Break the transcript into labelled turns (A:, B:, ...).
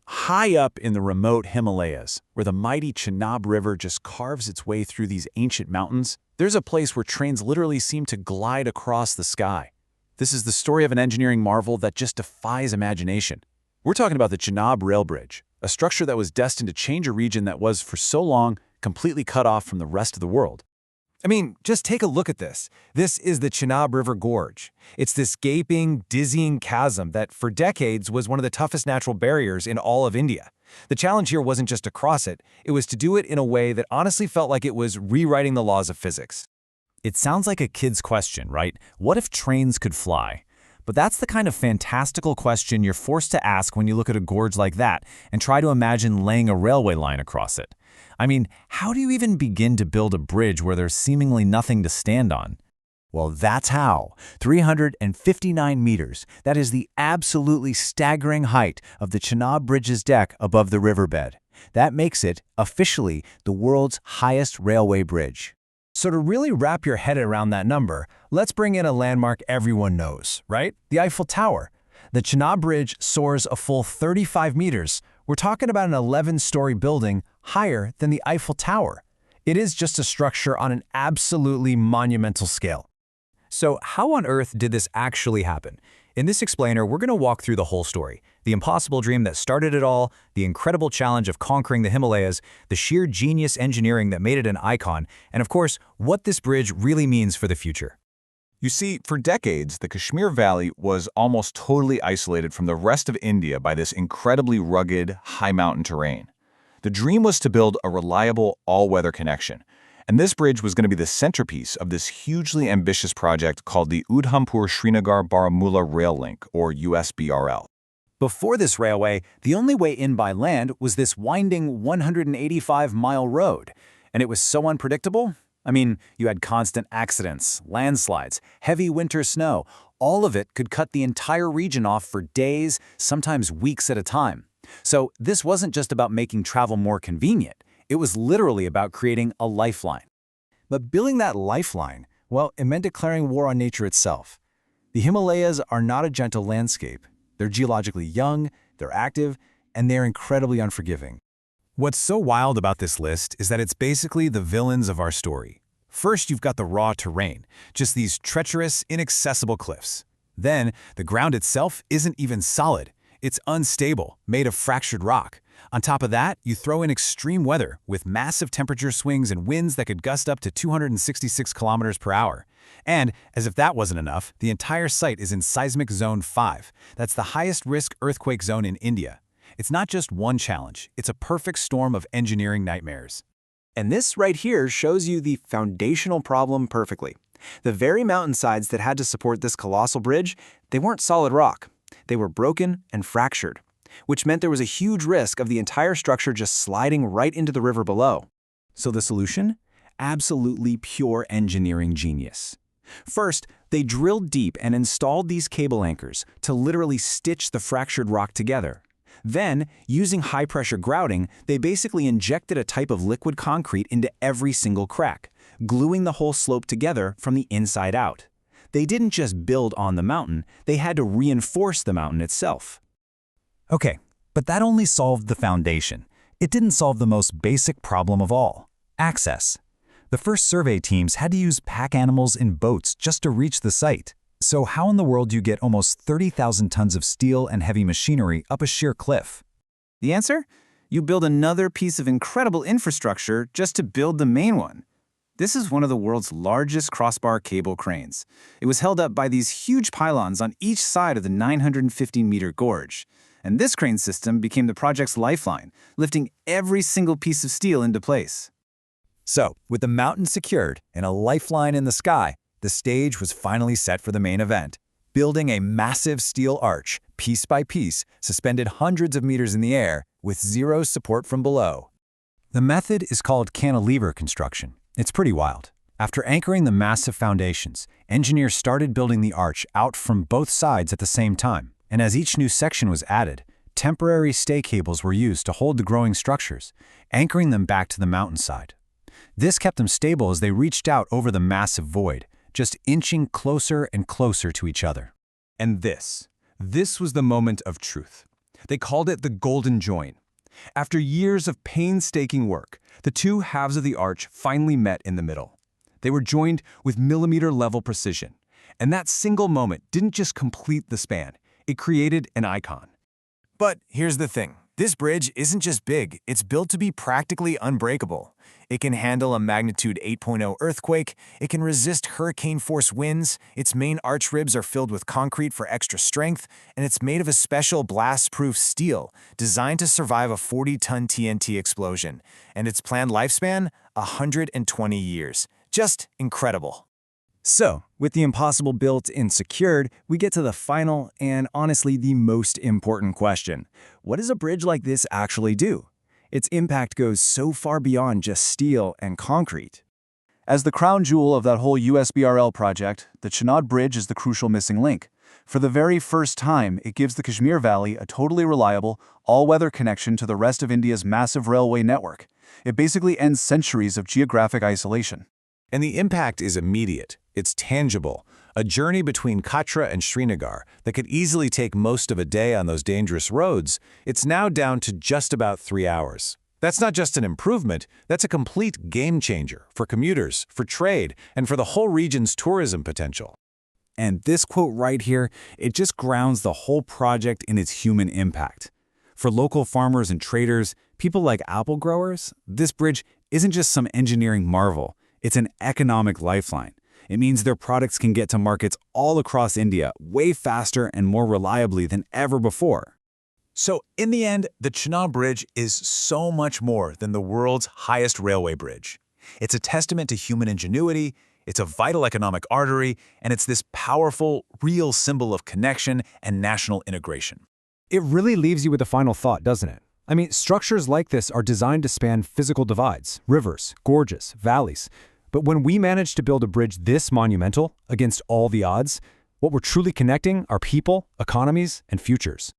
A: High up in the remote Himalayas, where the mighty Chenab River just carves its way through these ancient mountains, there's a place where trains literally seem to glide across the sky. This is the story of an engineering marvel that just defies imagination. We're talking about the Chenab Rail Bridge, a structure that was destined to change a region that was, for so long, completely cut off from the rest of the world.
B: I mean, just take a look at this. This is the Chenab River Gorge. It's this gaping, dizzying chasm that for decades was one of the toughest natural barriers in all of India. The challenge here wasn't just to cross it, it was to do it in a way that honestly felt like it was rewriting the laws of physics.
C: It sounds like a kid's question, right? What if trains could fly? But that's the kind of fantastical question you're forced to ask when you look at a gorge like that and try to imagine laying a railway line across it. I mean, how do you even begin to build a bridge where there's seemingly nothing to stand on?
A: Well, that's how. 359 meters. That is the absolutely staggering height of the Chenab Bridge's deck above the riverbed. That makes it, officially, the world's highest railway bridge.
B: So to really wrap your head around that number, let's bring in a landmark everyone knows, right? The Eiffel Tower. The Chenab Bridge soars a full 35 meters. We're talking about an 11-story building higher than the Eiffel Tower. It is just a structure on an absolutely monumental scale. So how on earth did this actually happen? In this explainer, we're going to walk through the whole story. The impossible dream that started it all, the incredible challenge of conquering the Himalayas, the sheer genius engineering that made it an icon, and of course, what this bridge really means for the future.
D: You see, for decades, the Kashmir Valley was almost totally isolated from the rest of India by this incredibly rugged, high-mountain terrain. The dream was to build a reliable, all-weather connection, and this bridge was going to be the centerpiece of this hugely ambitious project called the Udhampur-Srinagar-Baramulla Rail Link, or USBRL.
A: Before this railway, the only way in by land was this winding 185-mile road, and it was so unpredictable. I mean, you had constant accidents, landslides, heavy winter snow. All of it could cut the entire region off for days, sometimes weeks at a time. So this wasn't just about making travel more convenient. It was literally about creating a lifeline.
B: But building that lifeline, well, it meant declaring war on nature itself. The Himalayas are not a gentle landscape. They're geologically young, they're active, and they're incredibly unforgiving. What's so wild about this list is that it's basically the villains of our story. First, you've got the raw terrain, just these treacherous, inaccessible cliffs. Then, the ground itself isn't even solid. It's unstable, made of fractured rock. On top of that, you throw in extreme weather with massive temperature swings and winds that could gust up to 266 kilometers per hour. And, as if that wasn't enough, the entire site is in seismic zone 5. That's the highest risk earthquake zone in India. It's not just one challenge, it's a perfect storm of engineering nightmares.
E: And this right here shows you the foundational problem perfectly. The very mountainsides that had to support this colossal bridge, they weren't solid rock. They were broken and fractured, which meant there was a huge risk of the entire structure just sliding right into the river below.
A: So the solution? Absolutely pure engineering genius. First, they drilled deep and installed these cable anchors to literally stitch the fractured rock together. Then, using high-pressure grouting, they basically injected a type of liquid concrete into every single crack, gluing the whole slope together from the inside out. They didn't just build on the mountain, they had to reinforce the mountain itself.
C: Okay, but that only solved the foundation. It didn't solve the most basic problem of all: access. The first survey teams had to use pack animals in boats just to reach the site. So how in the world do you get almost 30,000 tons of steel and heavy machinery up a sheer cliff?
E: The answer? You build another piece of incredible infrastructure just to build the main one. This is one of the world's largest crossbar cable cranes. It was held up by these huge pylons on each side of the 950-meter gorge. And this crane system became the project's lifeline, lifting every single piece of steel into place.
B: So, with the mountain secured and a lifeline in the sky, the stage was finally set for the main event. Building a massive steel arch, piece by piece, suspended hundreds of meters in the air, with zero support from below. The method is called cantilever construction. It's pretty wild. After anchoring the massive foundations, engineers started building the arch out from both sides at the same time. And as each new section was added, temporary stay cables were used to hold the growing structures, anchoring them back to the mountainside. This kept them stable as they reached out over the massive void, just inching closer and closer to each other. And this was the moment of truth.
A: They called it the Golden Join. After years of painstaking work, the two halves of the arch finally met in the middle. They were joined with millimeter-level precision. And that single moment didn't just complete the span, it created an icon.
B: But here's the thing. This bridge isn't just big, it's built to be practically unbreakable. It can handle a magnitude 8.0 earthquake, it can resist hurricane-force winds, its main arch ribs are filled with concrete for extra strength, and it's made of a special blast-proof steel designed to survive a 40-ton TNT explosion. And its planned lifespan? 120 years. Just incredible.
A: So, with the impossible built and secured, we get to the final and honestly the most important question. What does a bridge like this actually do? Its impact goes so far beyond just steel and concrete.
B: As the crown jewel of that whole USBRL project, the Chenab Bridge is the crucial missing link. For the very first time, it gives the Kashmir Valley a totally reliable, all-weather connection to the rest of India's massive railway network. It basically ends centuries of geographic isolation.
D: And the impact is immediate. It's tangible. A journey between Katra and Srinagar that could easily take most of a day on those dangerous roads, it's now down to just about 3 hours. That's not just an improvement, that's a complete game changer for commuters, for trade, and for the whole region's tourism potential.
A: And this quote right here, it just grounds the whole project in its human impact. For local farmers and traders, people like apple growers, this bridge isn't just some engineering marvel. It's an economic lifeline. It means their products can get to markets all across India way faster and more reliably than ever before.
D: So, in the end, the Chenab Bridge is so much more than the world's highest railway bridge. It's a testament to human ingenuity, it's a vital economic artery, and it's this powerful, real symbol of connection and national integration.
F: It really leaves you with a final thought, doesn't it? I mean, structures like this are designed to span physical divides, rivers, gorges, valleys. But when we manage to build a bridge this monumental against all the odds, what we're truly connecting are people, economies, and futures.